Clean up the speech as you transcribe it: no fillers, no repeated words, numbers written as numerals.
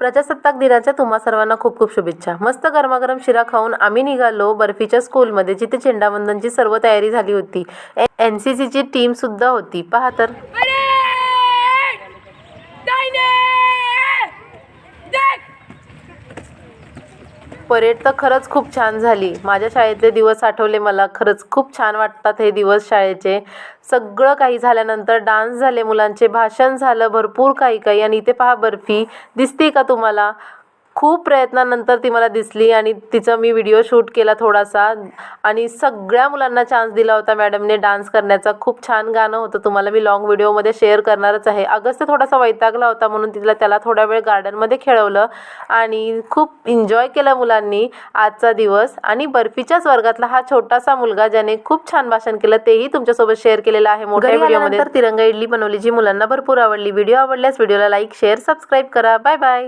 प्रजासत्ताक दिनाच्या तुम्हा सर्वांना खूप खूप शुभेच्छा. मस्त गरमागरम शिरा खाऊन आम्ही निघालो बर्फीच्या स्कूलमध्ये, जिथे झेंडावंदनची सर्व तयारी झाली होती. NCCची टीम सुद्धा होती. पहा तर. परेड तर खरंच खूप छान झाली. माझ्या शाळेतले दिवस आठवले मला. खरंच खूप छान वाटतात हे दिवस शाळेचे. सगळं काही झाल्यानंतर डान्स झाले, मुलांचे भाषण झालं, भरपूर काही काही. आणि इथे पहा बर्फी दिसते का तुम्हाला? खूप प्रयत्नानंतर ती मला दिसली आणि तिचा मी व्हिडिओ शूट केला थोडासा. आणि सगळ्या मुलांना चान्स दिला होता मॅडमने डान्स करण्याचा. खूप छान गाणं होतं. तुम्हाला मी लॉंग व्हिडिओमध्ये शेअर करणारच आहे. अगस्त थोडासा वैतागला होता म्हणून त्याला थोडा वेळ गार्डनमध्ये खेळवलं आणि खूप एन्जॉय केलं मुलांनी आजचा दिवस. आणि बर्फीच्याच वर्गातला हा छोटासा मुलगा ज्याने खूप छान भाषण केलं तेही तुमच्यासोबत शेअर केलेलं आहे मोठ्या व्हिडिओमध्ये. तिरंगा इडली बनवली जी मुलांना भरपूर आवडली. व्हिडिओ आवडल्यास व्हिडिओला लाईक, शेअर, सबस्क्राईब करा. Bye bye.